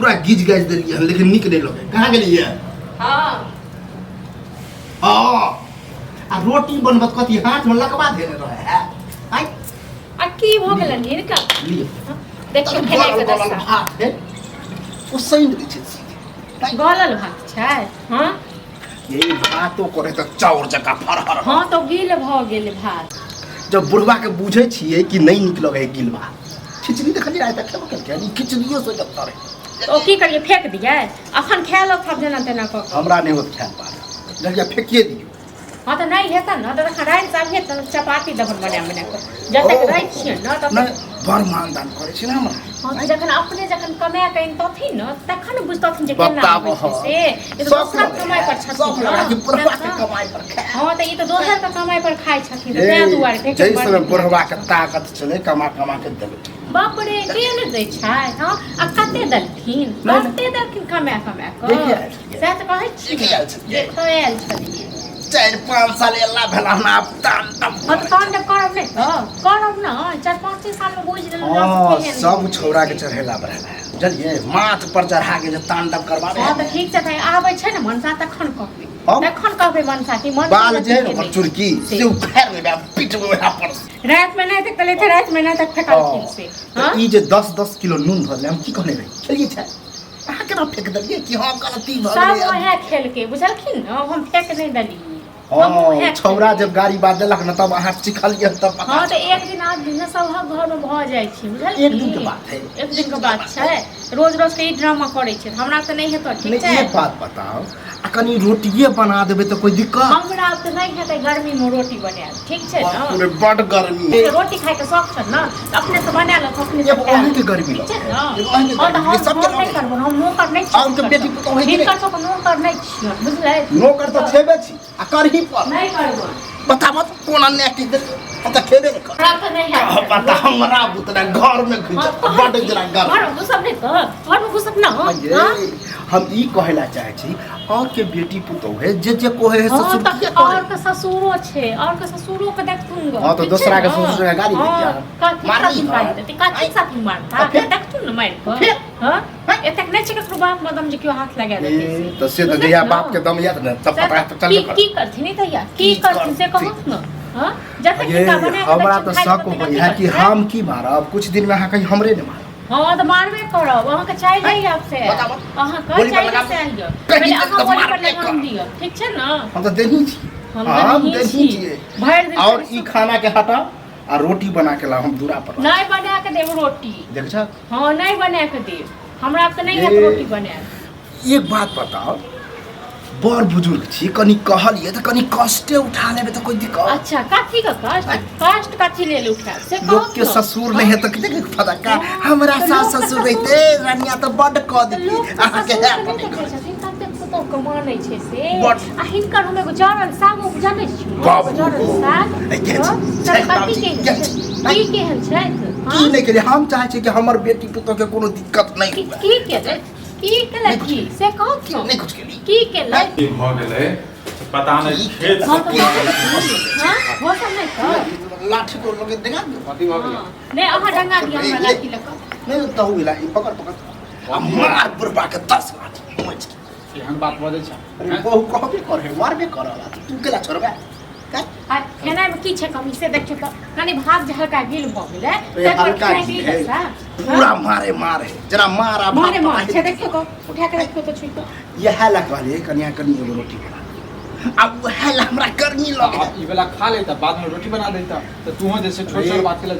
पूरा गिज गज देलिए लेकिन निक नहीं लगे। कहाँ गेलिए? हाँ हाँ आ रोटी बनबत कथी हाथ में लगवा देने रहे है। आई आ की भ गेलन हिनका लिए देखिए खेले के दशा भात है ओ सही दै छै। गलल भात छै। हाँ यही भातो करे त चाउर जका फरहर। हाँ तो गील भ गेल भात। जब बुढ़वा के बुझे छिए कि नहीं निक लगे गिल भात खिचड़ी देखलिए आइ तक खेबो केलकै खिचड़ियो से जब करे तो की करिए फेंक दिए अखन खा लो सब जना तना क हमरा नहीं होत खाए पार जब फेंकिए दियो। हाँ तो नहीं हेता न तो रात साल हे तो चपाती दबन बना को जब तक रात छिए न तब नहीं बड़ मानदान करे छी ना हमरा। हाँ तो जखन अपने जखन कमाय कइन तथि न तखन बुझतथिन जे केना बताबो होय छै से ये तो दोसर कमाय पर छथिन सब लगा कि बुढ़वा के कमाई पर खाए। हाँ तो ये तो दोसर के कमाई पर खाय छथिन तो तें दुआरे फेंक जैसे बुढ़वा के ताकत चले कमा कमा के देबे। बाप रे के न दै छै। हाँ आ कते दलखिन कते दलखिन कमाय कमाय क से त कहै छी देखो आयल छलिए 4-5 साल एला भेला ना तान तब। हाँ तो कांड करब नहीं तो करब ना 4-5 साल में बुझ लेलहुँ हां सब छौरा के चढ़ेला बरहला बुझलिए माथ पर चढ़ा के जे तांडव करबाबे। हाँ तो ठीक छै त आबै छै न मनसा तखन कहबै तखन कहबै मनसा की मन बाल जे न चुरकी से उखाड़ लेबे पीठ में वहा पर रात में नहीं तक तले थे रात में नहीं तक फेंकलखिन से। हां ई जे 10-10 किलो नून धरले हम की कहने रही खेलिए छै अहाँ केना फेंक देलिए कि हम गलती भ गेलै। सब वहे खेल के बुझलखिन न हम फेंक नहीं दली। हां छौरा जब गाड़ी बात देलक न तब अहाँ सिखलिए तब। हाँ तो एक दिन आज दिन सब घर में भ जाय छी बुझल एक दिन के बात है। एक दिन के बात छै रोज रोज के ई ड्रामा करे छै हमरा त नहीं हेतो ठीक छै। एक बात बताओ आ कनी रोटिए बना देबे तो कोई दिक्कत हमरा त नहीं हेतै गर्मी में रोटी बनाएब ठीक छै न। पूरे बड़ गर्मी रोटी खाए के शौक छै न त अपने से बना लो अपने से ये ओही के गर्मी ठीक छै न। ये और हम सब के नहीं करबो हम नौकर नहीं छी। हम तो बेटी पुतौह है कि नहीं? हिनकर सब नौकर नहीं छी बुझले नौकर तो छेबे छी आ करही पर नहीं करबो बताबो कोना नेटी दे हम तो खेबे नहीं कर। हमरा त नहीं है बता हमरा बुतरा घर में घुस बड़ जरा घर घर में घुसब नहीं तो घर में घुसब न। हम ई कहला चाहे छी और के बेटी पुतौह है जे कोहे है ससुर के और के ससुरो छै और के ससुरो के देखथुन ग। हां तो दूसरा के ससुर के गाली दे जा मारनी काची साथी मारता देखथुन न मार को। हां एतक नहीं छै ककरो बाप मदम जे क्यों हाथ लगा देते तो से तो जया बाप के दम याद न तब पता तो चल की करथिन तैया की करथिन से कहत न। हां जब तक का बने हमरा तो शक होय है कि हम की मारब कुछ दिन में अहाँ कहीं हमरे न मारब। हाँ तो मारबे करब अहाँ के चाय जाई आपसे अहाँ के चाय से आइयो पहले अहाँ बोली पर लगाम दियो ठीक छै न। हम तो देही छी हम देही छी भर दिन और ई खाना के हटा आ रोटी बना के ला हम दूरा पर नहीं बना के देब रोटी देख छ। हाँ नहीं बना के देब हमरा तो नहीं है रोटी बनाए। एक बात बताओ बड़ बुजुर्ग छी कनी कहलिए त कनी कष्टे उठा लेबे त कोई दिक्कत। अच्छा काठी का कष्ट कष्ट काठी ले उठा से लोग के ससुर नहीं है त किते के फदका हमरा सास ससुर रहते रानिया त बड क दी अहाँ के है पते तो कमाने छै से आ हिनकर हम एगो जरल साग जानै छी जरल साग सरकारी के केहन छै की नहीं के हम चाहे छी कि हमर बेटी पुतो के कोनो दिक्कत नहीं की के लगी से कहो क्यों नहीं कुछ के लिए की के लगी भ गेलै पता नहीं खेत हां वो सब नहीं तो लाठी को लोग देगा अथी भ गेलै नहीं अहाँ डंगा दिया हमरा लाठी लगा नहीं तो हुइला ई पकड़ मार बुरबा के 10 लाठी एहन बात बजै छ। अरे बहु कहबे करे मारबे करला तू केला छोड़बे आ खाना में की छै कमी से देखियो तो कनी भात जे हल्का गिल भ गेलै हल्का पूरा मारे जरा मारा मारे मार छै देखियो को उठा के देखियो तो छुई यह ला कहले कनिया कनी एगो रोटी बना अब वह ला हमरा गर्मी लगे ई वाला खा लेता बाद में रोटी बना देता तो तू जैसे छोट बात के लिए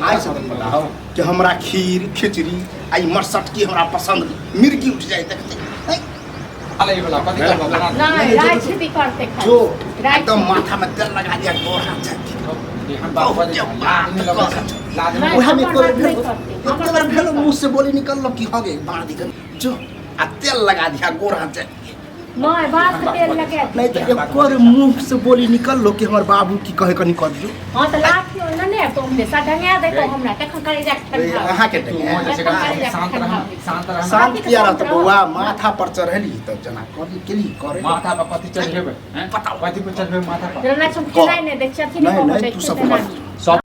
बताओ कि हमरा खीर खिचड़ी आई मरसट की हमरा पसंद मिर्गी उठ जाए देखते अले ई वाला कथि का बना नहीं राजनीति करते खा जो एकदम माथा में तेल लगा दिया गोर हाथ जाती एहन बात बजै छ। लाजमी ओहा में कोई भेलो मुंह से बोली निकल लो कि होगे बाहर दिखन जो आ तेल लगा दिया गोर हाथ जाती नहीं बात के तेल लगे नहीं तो एक और मुंह से बोली निकल लो कि हमर बाबू की कहे कनी कर दियो। हां तो लाठी न ने तुम दे सा ढंगा दे तो हमरा तखन करे जा ठंडा अहाँ के तू जैसे शांत रह शांत किया रहत बउआ माथा पर चढ़ली त जना कथि केली करे माथा पर कथि चढ़ेबे हैं बताओ कथि पर चढ़ेबे माथा पर जरा ना तुम खिलाई ने देख छथि नहीं तू सब